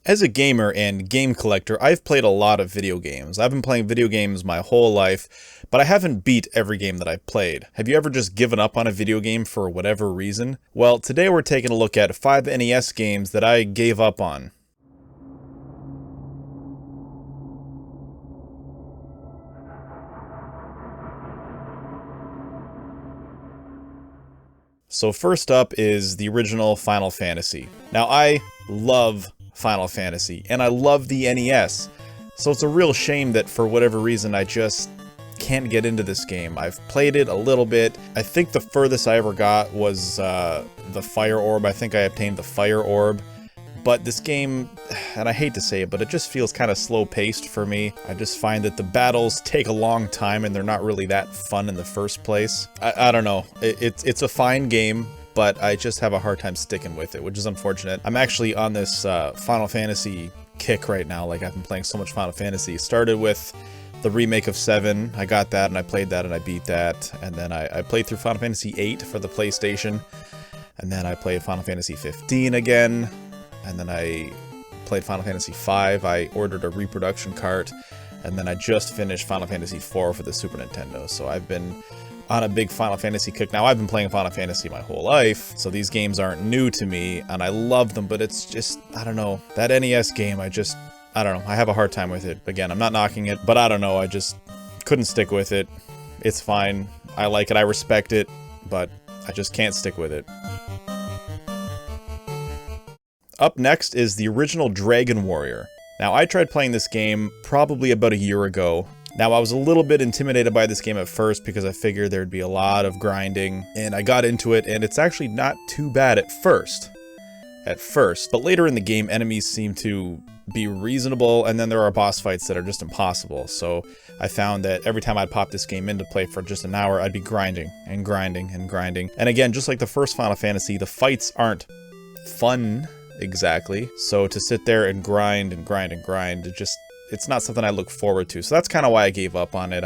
As a gamer and game collector, I've played a lot of video games. I've been playing video games my whole life, but I haven't beat every game that I've played. Have you ever just given up on a video game for whatever reason? Well, today we're taking a look at 5 NES games that I gave up on. So first up is the original Final Fantasy. Now I love Final Fantasy, and I love the NES, so it's a real shame that for whatever reason I just can't get into this game. I've played it a little bit. I think the furthest I ever got was the Fire Orb. I think I obtained the Fire Orb. But this game, and I hate to say it, but it just feels kind of slow-paced for me. I just find that the battles take a long time and they're not really that fun in the first place. I don't know. It's a fine game, but I just have a hard time sticking with it, which is unfortunate. I'm actually on this Final Fantasy kick right now. Like, I've been playing so much Final Fantasy. Started with the remake of 7. I got that and I played that and I beat that. And then I played through Final Fantasy 8 for the PlayStation. And then I played Final Fantasy 15 again. And then I played Final Fantasy V. I ordered a reproduction cart. And then I just finished Final Fantasy IV for the Super Nintendo. So I've been on a big Final Fantasy kick. Now, I've been playing Final Fantasy my whole life, so these games aren't new to me, and I love them, but it's just, I don't know. That NES game, I don't know. I have a hard time with it. Again, I'm not knocking it, but I don't know. I just couldn't stick with it. It's fine. I like it. I respect it, but I just can't stick with it. Up next is the original Dragon Warrior. Now, I tried playing this game probably about a year ago. Now, I was a little bit intimidated by this game at first because I figured there'd be a lot of grinding, and I got into it, and it's actually not too bad at first. But later in the game, enemies seem to be reasonable, and then there are boss fights that are just impossible. So I found that every time I'd pop this game in to play for just an hour, I'd be grinding and grinding and grinding. And again, just like the first Final Fantasy, the fights aren't fun exactly. So to sit there and grind and grind and grind, it's not something I look forward to. So that's kind of why I gave up on it.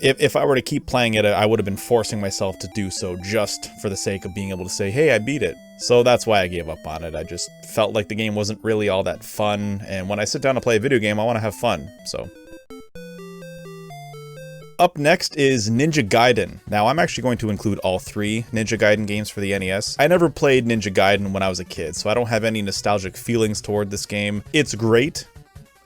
If I were to keep playing it, I would have been forcing myself to do so just for the sake of being able to say, hey, I beat it. So that's why I gave up on it. I just felt like the game wasn't really all that fun. And when I sit down to play a video game, I want to have fun. So up next is Ninja Gaiden. Now, I'm actually going to include all 3 Ninja Gaiden games for the NES. I never played Ninja Gaiden when I was a kid, so I don't have any nostalgic feelings toward this game. It's great.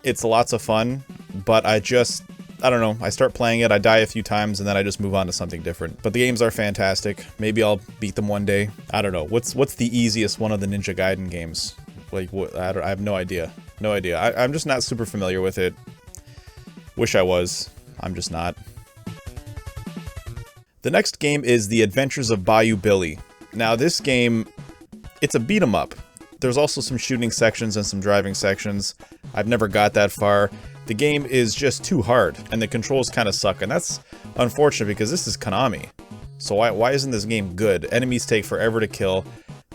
It's lots of fun, but I don't know. I start playing it, I die a few times, and then I just move on to something different. But the games are fantastic. Maybe I'll beat them one day. I don't know. What's the easiest one of the Ninja Gaiden games? Like, what? I have no idea. No idea. I'm just not super familiar with it. Wish I was. I'm just not. The next game is The Adventures of Bayou Billy. Now, this game, it's a beat 'em up. There's also some shooting sections and some driving sections. I've never got that far. The game is just too hard, and the controls kind of suck, and that's unfortunate because this is Konami. So why isn't this game good? Enemies take forever to kill.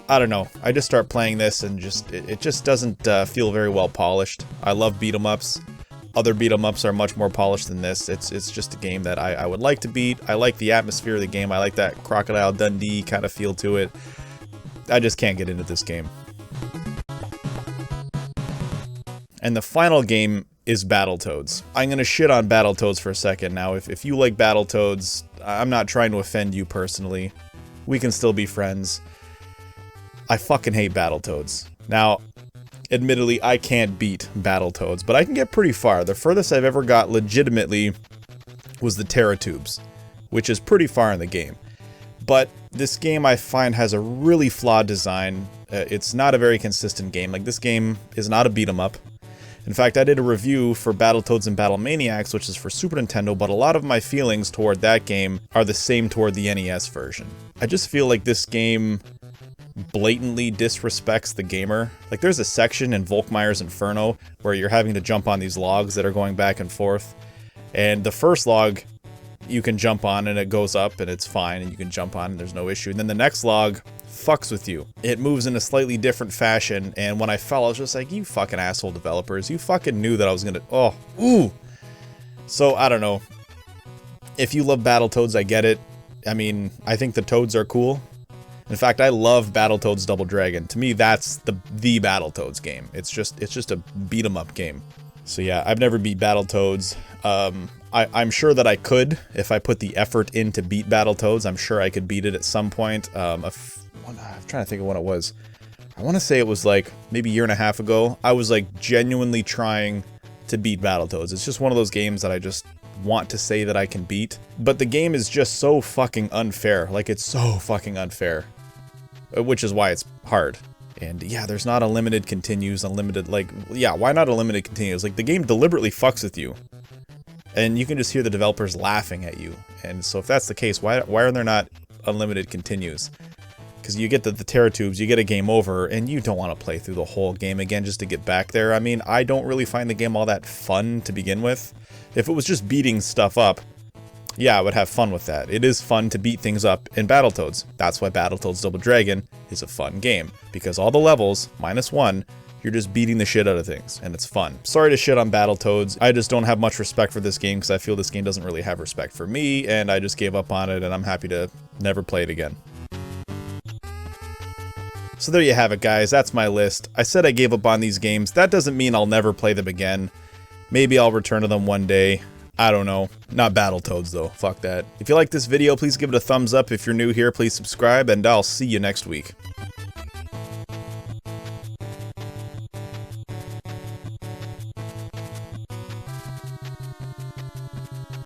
I don't know. I just start playing this, and it just doesn't feel very well polished. I love beat 'em ups. Other beat 'em ups are much more polished than this. It's just a game that I would like to beat. I like the atmosphere of the game. I like that Crocodile Dundee kind of feel to it. I just can't get into this game. And the final game is Battletoads. I'm going to shit on Battletoads for a second now. If you like Battletoads, I'm not trying to offend you personally. We can still be friends. I fucking hate Battletoads. Now, admittedly, I can't beat Battletoads, but I can get pretty far. The furthest I've ever got legitimately was the Terratubes, which is pretty far in the game. But this game I find has a really flawed design. It's not a very consistent game. Like, this game is not a beat 'em up. In fact, I did a review for Battletoads and Battlemaniacs, which is for Super Nintendo, but a lot of my feelings toward that game are the same toward the NES version. I just feel like this game blatantly disrespects the gamer. Like, there's a section in Volkmeyer's Inferno where you're having to jump on these logs that are going back and forth, and the first log you can jump on and it goes up and it's fine and you can jump on and there's no issue, and then the next log fucks with you. It moves in a slightly different fashion, and when I fell, I was just like, you fucking asshole developers, you fucking knew that I was gonna, ooh. So, I don't know. If you love Battletoads, I get it. I mean, I think the toads are cool. In fact, I love Battletoads Double Dragon. To me, that's the Battletoads game. It's just a beat 'em up game. So yeah, I've never beat Battletoads. I'm sure that I could if I put the effort in to beat Battletoads. I'm sure I could beat it at some point. I'm trying to think of when it was. I want to say it was like maybe a year and a half ago. I was like genuinely trying to beat Battletoads. It's just one of those games that I just want to say that I can beat. But the game is just so fucking unfair. Like, it's so fucking unfair. Which is why it's hard. And yeah, there's not unlimited continues, unlimited, like, yeah, why not unlimited continues? Like, the game deliberately fucks with you. And you can just hear the developers laughing at you. And so if that's the case, why are there not unlimited continues? Because you get the Terratubes, you get a game over, and you don't want to play through the whole game again just to get back there. I mean, I don't really find the game all that fun to begin with. If it was just beating stuff up, yeah, I would have fun with that. It is fun to beat things up in Battletoads. That's why Battletoads Double Dragon is a fun game. Because all the levels, -1, you're just beating the shit out of things, and it's fun. Sorry to shit on Battletoads. I just don't have much respect for this game because I feel this game doesn't really have respect for me, and I just gave up on it, and I'm happy to never play it again. So there you have it, guys. That's my list. I said I gave up on these games. That doesn't mean I'll never play them again. Maybe I'll return to them one day. I don't know. Not Battletoads, though. Fuck that. If you like this video, please give it a thumbs up. If you're new here, please subscribe, and I'll see you next week.